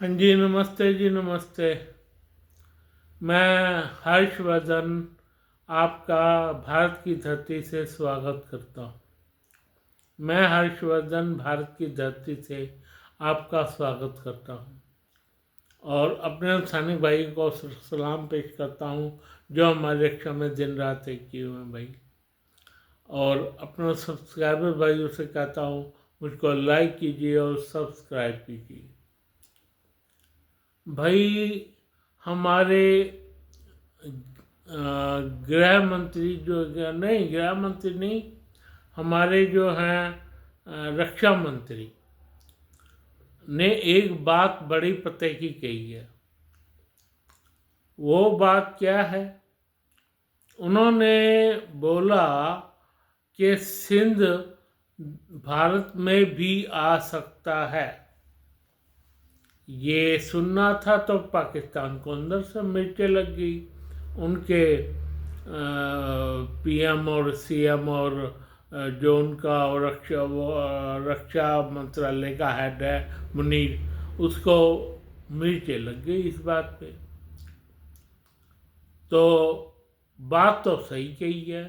हाँ जी, नमस्ते जी, नमस्ते। मैं हर्षवर्धन आपका भारत की धरती से स्वागत करता हूँ। मैं हर्षवर्धन भारत की धरती से आपका स्वागत करता हूँ और अपने सैनिक भाई को सलाम पेश करता हूँ जो हमारे रक्षा में दिन रात एक किए हुए हैं भाई। और अपने सब्सक्राइबर भाइयों से कहता हूँ मुझको लाइक कीजिए और सब्सक्राइब कीजिए भाई। हमारे गृह मंत्री जो नहीं, गृह मंत्री नहीं, हमारे जो हैं रक्षा मंत्री ने एक बात बड़ी पते की कही है। वो बात क्या है? उन्होंने बोला कि सिंध भारत में भी आ सकता है। ये सुनना था तो पाकिस्तान को अंदर से मिर्चें लग गई। उनके पीएम और सीएम और जो उनका रक्षा मंत्रालय का हेड है मुनीर, उसको मिर्चें लग गई इस बात पे। तो बात तो सही कही है।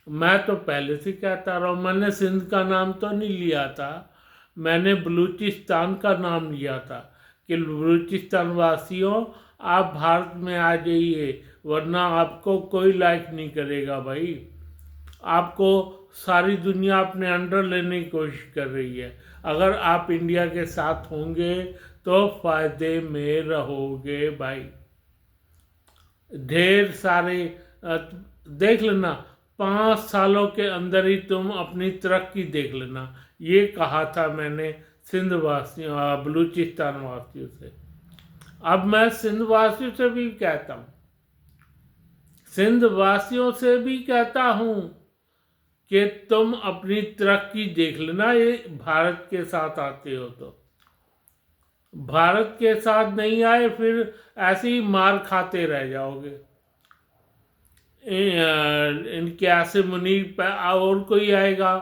मैं तो पहले से कहता रहा हूँ, मैंने सिंध का नाम तो नहीं लिया था, मैंने बलूचिस्तान का नाम लिया था कि बलूचिस्तान वासियों आप भारत में आ जाइए, वरना आपको कोई लाइक नहीं करेगा भाई। आपको सारी दुनिया अपने अंडर लेने की कोशिश कर रही है। अगर आप इंडिया के साथ होंगे तो फायदे में रहोगे भाई। ढेर सारे देख लेना, 5 सालों के अंदर ही तुम अपनी तरक्की देख लेना। ये कहा था मैंने सिंध वासियों बलूचिस्तान वासियों से। अब मैं सिंध वासियों से भी कहता हूँ, सिंध वासियों से भी कहता हूँ कि तुम अपनी तरक्की देख लेना। ये भारत के साथ आते हो तो, भारत के साथ नहीं आए फिर ऐसे ही मार खाते रह जाओगे। इनके ऐसे मुनीर पर और कोई आएगा,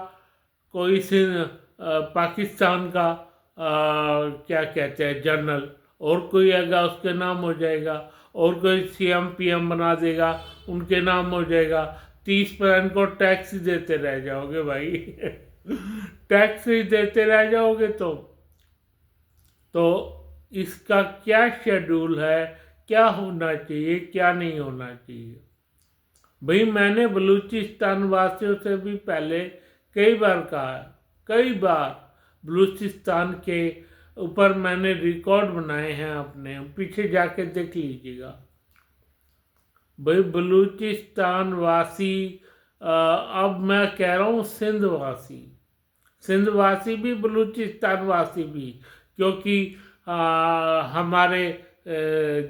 कोई सिंध पाकिस्तान का क्या कहते हैं जनरल, और कोई आएगा उसके नाम हो जाएगा, और कोई सीएम पीएम बना देगा उनके नाम हो जाएगा। 30% को टैक्स ही देते रह जाओगे भाई। टैक्स ही देते रह जाओगे तो इसका क्या शेड्यूल है, क्या होना चाहिए, क्या नहीं होना चाहिए भाई। मैंने बलूचिस्तान वासियों से भी पहले कई बार कहा, कई बार बलूचिस्तान के ऊपर मैंने रिकॉर्ड बनाए हैं अपने, पीछे जाके देख लीजिएगा भाई। बलूचिस्तान वासी, अब मैं कह रहा हूँ सिंध वासी, सिंध वासी भी बलूचिस्तान वासी भी, क्योंकि हमारे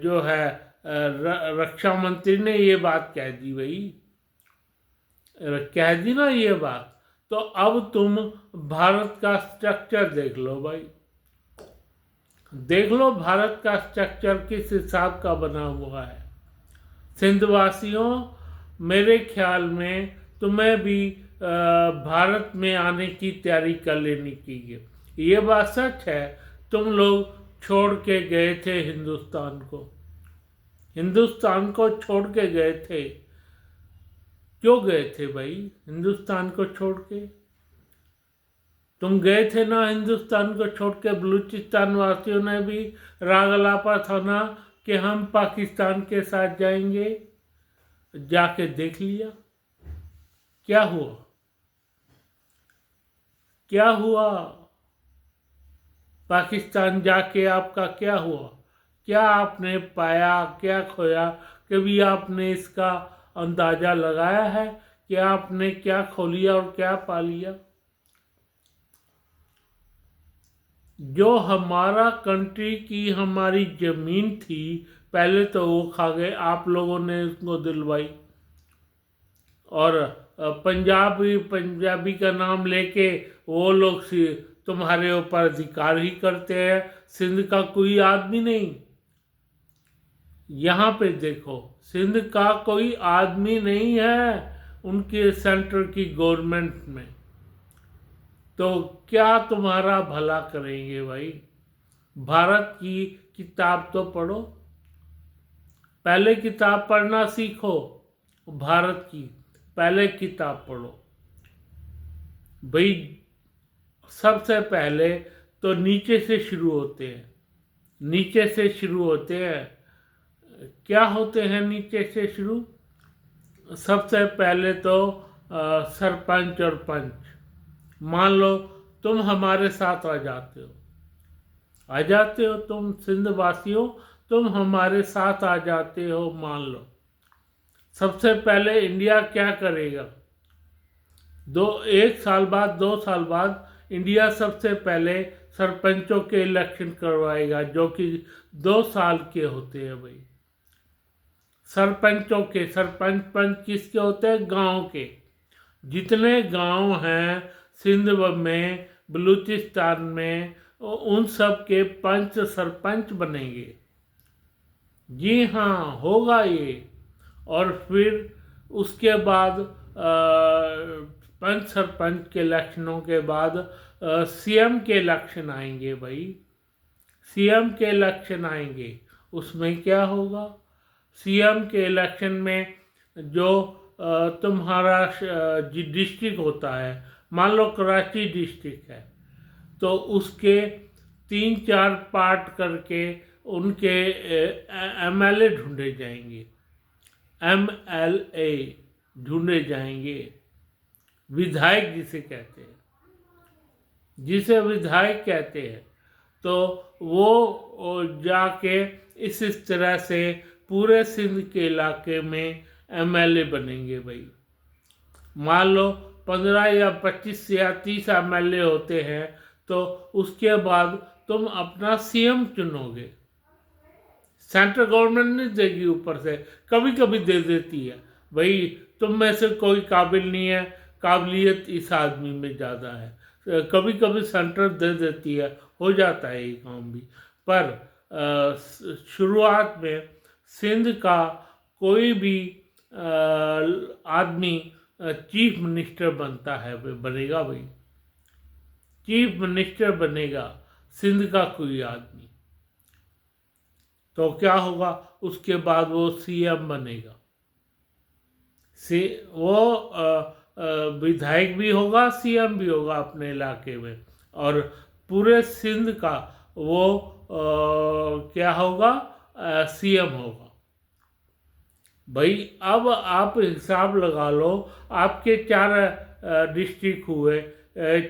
जो है रक्षा मंत्री ने ये बात कह दी भाई, कह दी ना ये बात। तो अब तुम भारत का स्ट्रक्चर देख लो भाई, देख लो भारत का स्ट्रक्चर किस हिसाब का बना हुआ है। सिंध वासियों, मेरे ख्याल में तुम्हें भी भारत में आने की तैयारी कर लेनी चाहिए। ये बात सच है, तुम लोग छोड़ के गए थे हिंदुस्तान को, हिंदुस्तान को छोड़ के गए थे। क्यों गए थे भाई हिंदुस्तान को छोड़ के? तुम गए थे ना हिंदुस्तान को छोड़ के। बलूचिस्तान वासियों ने भी राग अलापा था ना कि हम पाकिस्तान के साथ जाएंगे। जाके देख लिया क्या हुआ, क्या हुआ। पाकिस्तान जाके आपका क्या हुआ, क्या आपने पाया, क्या खोया? कभी आपने इसका अंदाजा लगाया है कि आपने क्या खो लिया और क्या पा लिया? जो हमारा कंट्री की हमारी जमीन थी पहले तो वो खा गए, आप लोगों ने उसको दिलवाई। और पंजाबी का नाम लेके वो लोग तुम्हारे ऊपर अधिकार ही करते हैं। सिंध का कोई आदमी नहीं, यहाँ पे देखो, सिंध का कोई आदमी नहीं है उनके सेंटर की गवर्नमेंट में। तो क्या तुम्हारा भला करेंगे भाई? भारत की किताब तो पढ़ो, पहले किताब पढ़ना सीखो। भारत की पहले किताब पढ़ो भाई। सबसे पहले तो नीचे से शुरू होते हैं, नीचे से शुरू होते हैं। क्या होते हैं नीचे से शुरू? सबसे पहले तो सरपंच और पंच। मान लो तुम हमारे साथ आ जाते हो, आ जाते हो, तुम सिंध वासी हो, तुम हमारे साथ आ जाते हो। मान लो सबसे पहले इंडिया क्या करेगा? 1 साल बाद, 2 साल बाद इंडिया सबसे पहले सरपंचों के इलेक्शन करवाएगा, जो कि 2 साल के होते हैं भाई। सरपंचों के, सरपंच पंच किसके होते हैं? गांव के। जितने गांव हैं सिंध में, बलूचिस्तान में, उन सब के पंच सरपंच बनेंगे। जी हाँ, होगा ये। और फिर उसके बाद पंच सरपंच के इलेक्शनों के बाद सीएम के इलेक्शन आएंगे भाई। सीएम के इलेक्शन आएंगे। उसमें क्या होगा? सीएम के इलेक्शन में जो तुम्हारा डिस्ट्रिक्ट होता है, मान लो कराची डिस्ट्रिक्ट है, तो उसके 3-4 पार्ट करके उनके एमएलए ढूंढे जाएंगे। एमएलए ढूंढे जाएंगे, विधायक जिसे कहते हैं, जिसे विधायक कहते हैं। तो वो जाके इस तरह से पूरे सिंध के इलाके में एमएलए बनेंगे भाई। मान लो 15 या 25 या 30 एमएलए होते हैं, तो उसके बाद तुम अपना सीएम चुनोगे। सेंट्रल गवर्नमेंट नहीं देगी, ऊपर से कभी कभी दे देती है भाई, तुम में से कोई काबिल नहीं है, काबिलियत इस आदमी में ज़्यादा है। कभी कभी सेंट्रल दे देती है, हो जाता है ये काम भी। पर शुरुआत में सिंध का कोई भी आदमी चीफ मिनिस्टर बनता है, बनेगा भाई। चीफ मिनिस्टर बनेगा सिंध का कोई आदमी, तो क्या होगा? उसके बाद वो सीएम बनेगा। वो विधायक भी होगा, सीएम भी होगा अपने इलाके में, और पूरे सिंध का वो क्या होगा? सीएम होगा भाई। अब आप हिसाब लगा लो, आपके 4 डिस्ट्रिक्ट हुए,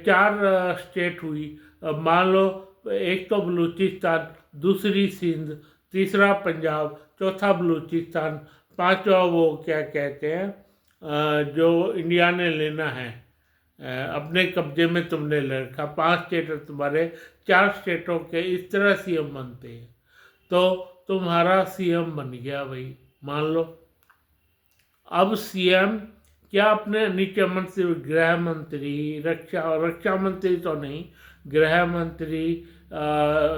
4 स्टेट हुई। मान लो एक तो बलूचिस्तान, दूसरी सिंध, तीसरा पंजाब, चौथा बलूचिस्तान, पांचवा वो क्या कहते हैं जो इंडिया ने लेना है, अपने कब्जे में तुमने ले रखा। 5 स्टेट तुम्हारे, 4 स्टेटों के इस तरह सीएम बनते हैं। तो तुम्हारा सीएम बन गया भाई, मान लो। अब सीएम क्या अपने नीचे मंत्री, गृह मंत्री, रक्षा मंत्री तो नहीं, गृह मंत्री,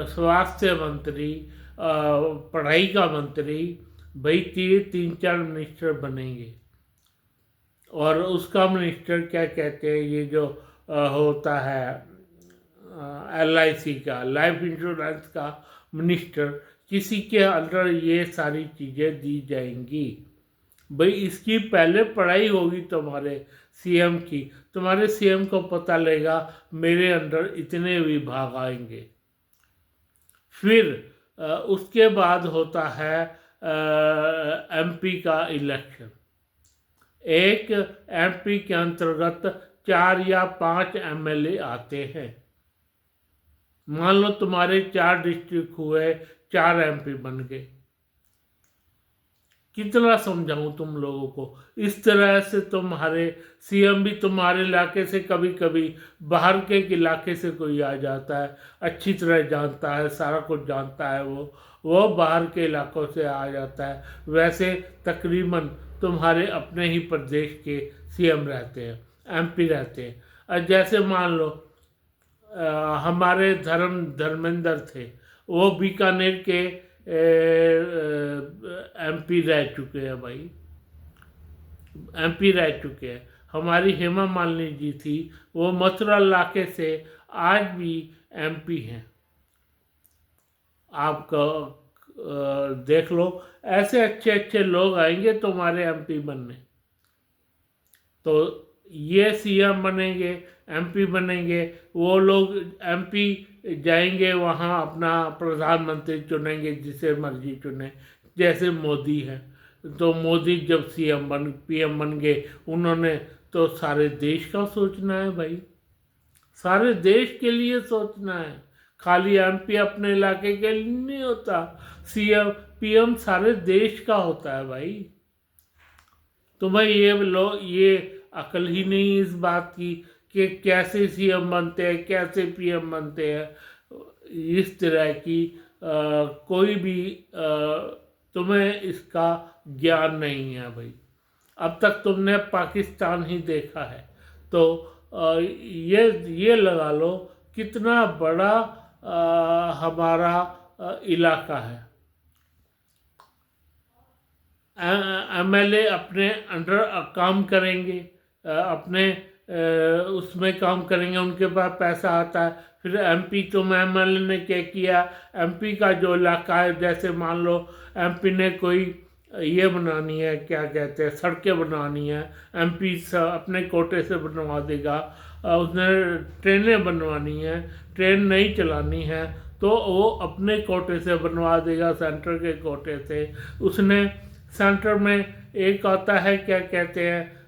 स्वास्थ्य मंत्री, पढ़ाई का मंत्री, भाई 3-4 मिनिस्टर बनेंगे। और उसका मिनिस्टर क्या कहते हैं, ये जो होता है LIC का, लाइफ इंश्योरेंस का मिनिस्टर, किसी के अंडर ये सारी चीज़ें दी जाएंगी भाई। इसकी पहले पढ़ाई होगी तुम्हारे सीएम की, तुम्हारे सीएम को पता लगेगा मेरे अंडर इतने विभाग आएंगे। फिर उसके बाद होता है MP का इलेक्शन। एक MP के अंतर्गत 4 या 5 MLA आते हैं। मान लो तुम्हारे 4 डिस्ट्रिक्ट हुए, 4 MP बन गए। कितना समझाऊं तुम लोगों को? इस तरह से तुम्हारे सीएम भी तुम्हारे इलाके से, कभी कभी बाहर के इलाके से कोई आ जाता है, अच्छी तरह जानता है, सारा कुछ जानता है, वो बाहर के इलाकों से आ जाता है। वैसे तकरीबन तुम्हारे अपने ही प्रदेश के सीएम रहते हैं, MP रहते हैं। और जैसे मान लो हमारे धर्मेंद्र थे, वो बीकानेर के MP रह चुके हैं भाई, MP रह चुके हैं। हमारी हेमा मालिनी जी थी, वो मथुरा इलाके से आज भी MP हैं। आपका देख लो, ऐसे अच्छे अच्छे लोग आएंगे तुम्हारे एमपी बनने। तो ये सीएम बनेंगे, एमपी बनेंगे, वो लोग एमपी जाएंगे वहाँ अपना प्रधानमंत्री चुनेंगे, जिसे मर्जी चुने, जैसे मोदी है। तो मोदी जब सीएम बन पीएम बन गए, उन्होंने तो सारे देश का सोचना है भाई, सारे देश के लिए सोचना है, खाली एमपी अपने इलाके के लिए नहीं होता, सीएम पीएम सारे देश का होता है भाई। तुम्हें ये अकल ही नहीं इस बात की कि कैसे सीएम बनते हैं, कैसे पीएम बनते हैं। इस तरह की कोई भी तुम्हें इसका ज्ञान नहीं है भाई। अब तक तुमने पाकिस्तान ही देखा है, तो ये लगा लो कितना बड़ा हमारा इलाका है। एमएलए अपने अंडर काम करेंगे, अपने उसमें काम करेंगे, उनके पास पैसा आता है। फिर एमपी, तुम एमएलए ने क्या किया, एमपी का जो इलाका है, जैसे मान लो एमपी ने कोई ये बनानी है, क्या कहते हैं, सड़कें बनानी है, एमपी अपने कोटे से बनवा देगा। उसने ट्रेनें बनवानी है, ट्रेन नहीं चलानी है, तो वो अपने कोटे से बनवा देगा, सेंटर के कोटे से। उसने सेंटर में एक आता है, क्या कहते हैं,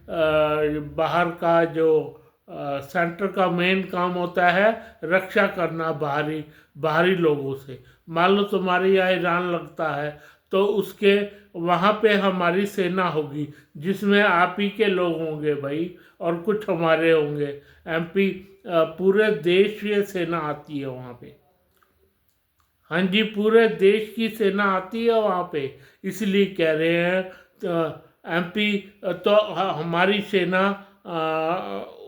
बाहर का जो सेंटर का मेन काम होता है रक्षा करना बाहरी लोगों से। मान लो तुम्हारे यहाँ ईरान लगता है, तो उसके वहाँ पे हमारी सेना होगी, जिसमें आप ही के लोग होंगे भाई, और कुछ हमारे होंगे। एमपी पूरे देश की सेना आती है वहाँ पे। हाँ जी, पूरे देश की सेना आती है वहाँ पे, इसलिए कह रहे हैं। एमपी तो हमारी सेना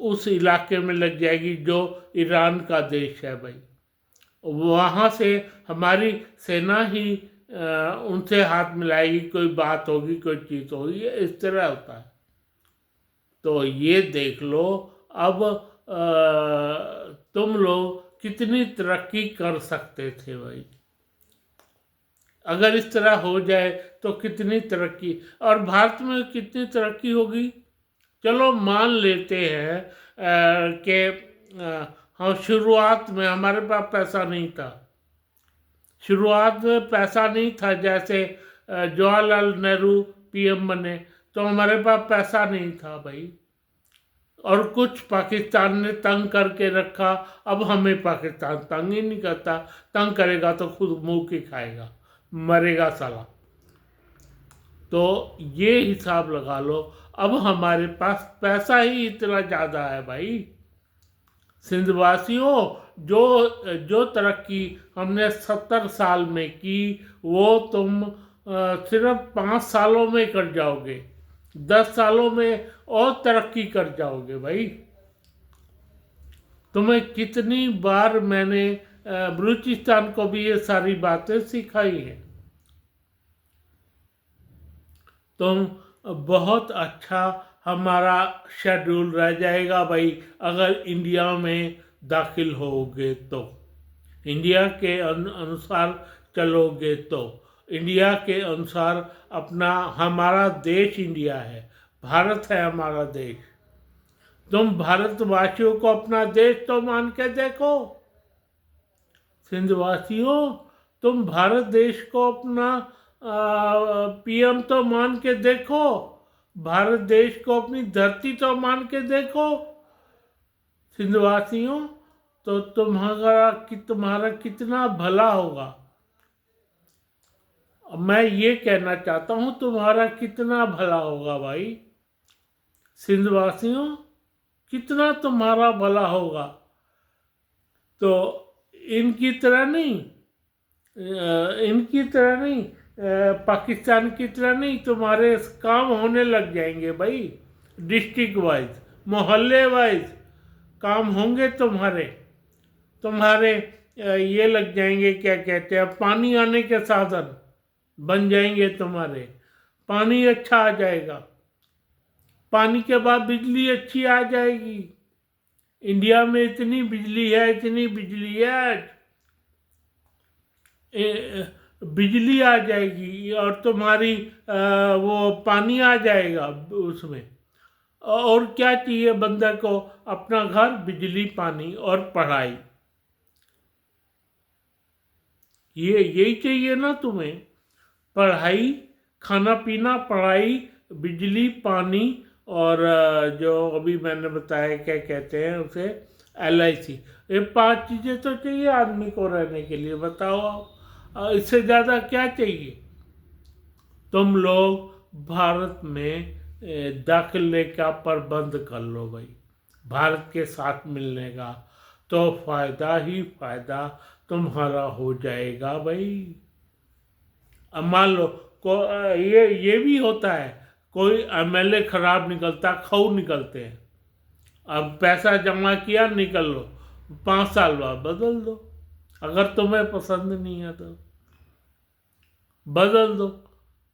उस इलाके में लग जाएगी जो ईरान का देश है भाई। वहाँ से हमारी सेना ही उनसे हाथ मिलाएगी, कोई बात होगी, कोई चीज़ होगी, इस तरह होता है। तो ये देख लो, अब तुम लोग कितनी तरक्की कर सकते थे भाई। अगर इस तरह हो जाए तो कितनी तरक्की, और भारत में कितनी तरक्की होगी। चलो मान लेते हैं कि हाँ, शुरुआत में हमारे पास पैसा नहीं था, शुरुआत में पैसा नहीं था, जैसे जवाहरलाल नेहरू पीएम बने तो हमारे पास पैसा नहीं था भाई, और कुछ पाकिस्तान ने तंग करके रखा। अब हमें पाकिस्तान तंग ही नहीं करता, तंग करेगा तो खुद मुंह की खाएगा, मरेगा साला। तो ये हिसाब लगा लो, अब हमारे पास पैसा ही इतना ज़्यादा है भाई। सिंधवासियों, जो तरक्की हमने 70 साल में की, वो तुम सिर्फ 5 सालों में कर जाओगे, 10 सालों में और तरक्की कर जाओगे भाई। तुम्हें कितनी बार मैंने बलूचिस्तान को भी ये सारी बातें सिखाई हैं। तुम बहुत अच्छा हमारा शेड्यूल रह जाएगा भाई, अगर इंडिया में दाखिल होगे तो, इंडिया के अनुसार चलोगे तो, इंडिया के अनुसार अपना, हमारा देश इंडिया है, भारत है हमारा देश। तुम भारतवासियों को अपना देश तो मान के देखो, सिंधवासियों, तुम भारत देश को अपना पीएम तो मान के देखो, भारत देश को अपनी धरती तो मान के देखो सिंधवासियों, तो तुम्हारा कितना भला होगा। मैं ये कहना चाहता हूँ, तुम्हारा कितना भला होगा भाई सिंधवासियों, कितना तुम्हारा भला होगा। तो इनकी तरह नहीं, पाकिस्तान की तरह नहीं, तुम्हारे काम होने लग जाएंगे भाई, डिस्ट्रिक्ट वाइज, मोहल्ले वाइज काम होंगे तुम्हारे ये लग जाएंगे, क्या कहते हैं, पानी आने के साधन बन जाएंगे तुम्हारे, पानी अच्छा आ जाएगा, पानी के बाद बिजली अच्छी आ जाएगी। इंडिया में इतनी बिजली है, इतनी बिजली है, बिजली आ जाएगी और तुम्हारी वो पानी आ जाएगा उसमें। और क्या चाहिए बंदे को? अपना घर, बिजली, पानी और पढ़ाई। ये यही चाहिए ना तुम्हें? पढ़ाई, खाना पीना, पढ़ाई, बिजली, पानी और जो अभी मैंने बताया क्या कहते हैं उसे, LIC। ये 5 चीज़ें तो चाहिए आदमी को रहने के लिए। बताओ आप, इससे ज़्यादा क्या चाहिए? तुम लोग भारत में दाखिले का प्रबंध कर लो भाई, भारत के साथ मिलने का, तो फायदा ही फायदा तुम्हारा हो जाएगा भाई। अब मान लो ये भी होता है, कोई MLA खराब निकलता, खऊ निकलते हैं। अब पैसा जमा किया, निकल लो, 5 साल बाद बदल दो। अगर तुम्हें पसंद नहीं है तो बदल दो।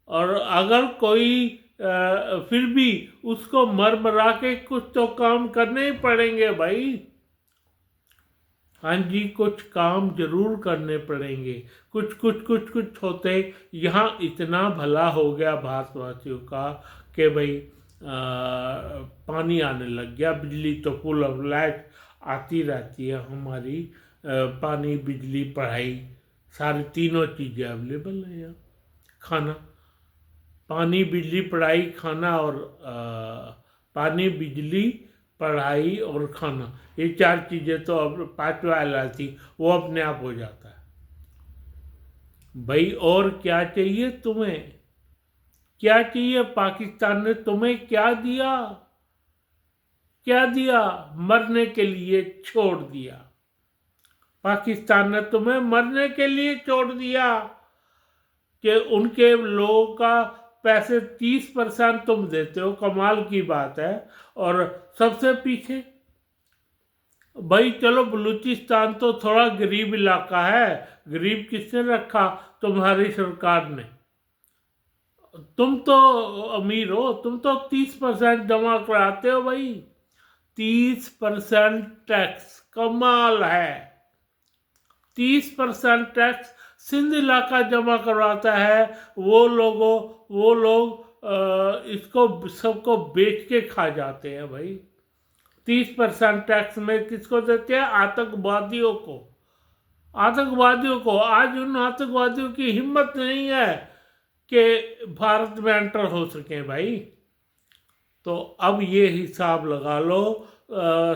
और अगर कोई फिर भी उसको मरमरा के कुछ तो काम करने ही पड़ेंगे भाई। हाँ जी, कुछ काम जरूर करने पड़ेंगे। कुछ कुछ कुछ कुछ होते। यहाँ इतना भला हो गया भारतवासियों का कि भाई पानी आने लग गया, बिजली तो फुल ऑफ लाइट आती रहती है हमारी। पानी, बिजली, पढ़ाई, सारी तीनों चीज़ें अवेलेबल है यहाँ। खाना, पानी, बिजली, पढ़ाई, खाना और पानी, बिजली, पढ़ाई और खाना, ये 4 चीज़ें तो अब 5वां LIC वो अपने आप हो जाता है भाई। और क्या चाहिए तुम्हें? क्या चाहिए? पाकिस्तान ने तुम्हें क्या दिया? क्या दिया? मरने के लिए छोड़ दिया। पाकिस्तान ने तुम्हें मरने के लिए छोड़ दिया कि उनके लोगों का पैसे 30% तुम देते हो, कमाल की बात है। और सबसे पीछे भाई, चलो बलूचिस्तान तो थोड़ा गरीब इलाका है, गरीब किसने रखा? तुम्हारी सरकार ने। तुम तो अमीर हो, तुम तो 30% जमा कराते हो भाई। 30% टैक्स, कमाल है। 30% टैक्स सिंध इलाका जमा करवाता है। वो लोग इसको सबको बेच के खा जाते हैं भाई। 30% टैक्स में किसको देते हैं? आतंकवादियों को। आतंकवादियों को। आज उन आतंकवादियों की हिम्मत नहीं है कि भारत में एंटर हो सके भाई। तो अब ये हिसाब लगा लो,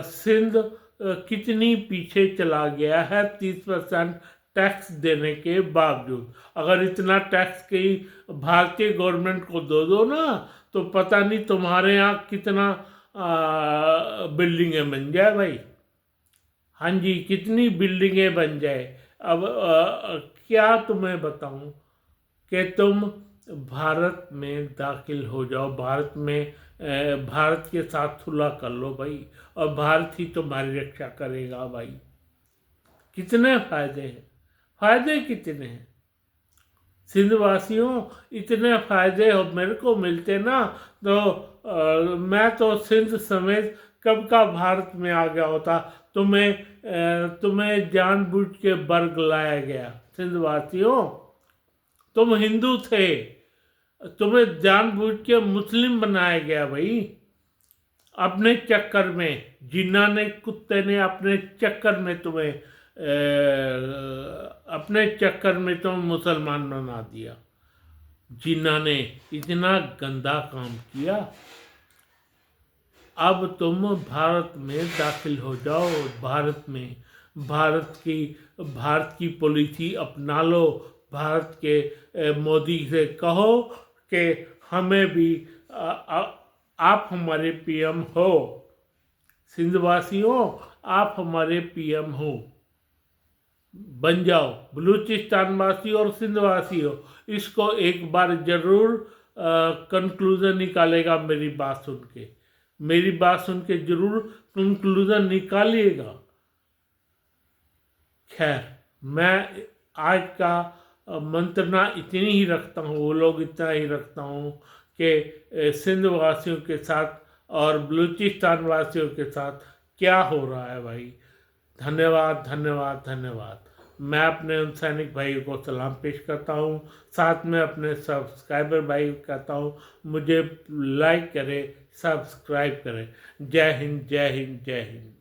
सिंध कितनी पीछे चला गया है 30% टैक्स देने के बावजूद। अगर इतना टैक्स की भारतीय गवर्नमेंट को दो ना, तो पता नहीं तुम्हारे यहाँ कितना बिल्डिंगें बन जाए भाई। हाँ जी, कितनी बिल्डिंगें बन जाए। अब क्या तुम्हें बताऊं कि तुम भारत में दाखिल हो जाओ, भारत में भारत के साथ सुलह कर लो भाई, और भारत ही तुम्हारी रक्षा करेगा भाई। कितने फायदे हैं, फायदे कितने हैं सिंधवासियों। इतने फायदे मेरे को मिलते ना, तो मैं तो सिंध समेत कब का भारत में आ गया होता। तुम्हें जानबूझ के बर्ग लाया गया सिंधवासियों। तुम हिंदू थे, तुम्हें जानबूझ के मुस्लिम बनाया गया भाई। अपने चक्कर में, जिन्ना ने, कुत्ते ने अपने चक्कर में तुम्हें मुसलमान बना दिया। जिन्ना ने इतना गंदा काम किया। अब तुम भारत में दाखिल हो जाओ, भारत की पॉलिसी अपना लो। भारत के मोदी से कहो कि हमें भी आप हमारे PM हो। सिंधवासियों, आप हमारे PM हो, बन जाओ। बलूचिस्तान वासी और सिंधवासी हो, इसको एक बार जरूर कंक्लूजन निकालेगा। मेरी बात सुन के जरूर कंक्लूजन निकालिएगा। खैर, मैं आज का मंत्रणा इतनी ही रखता हूँ, वो लोग इतना ही रखता हूँ कि सिंध वासियों के साथ और बलूचिस्तान वासियों के साथ क्या हो रहा है भाई। धन्यवाद, धन्यवाद, धन्यवाद। मैं अपने उन सैनिक भाइयों को सलाम पेश करता हूँ। साथ में अपने सब्सक्राइबर भाई को कहता हूँ मुझे लाइक करें, सब्सक्राइब करें। जय हिंद, जय हिंद, जय हिंद।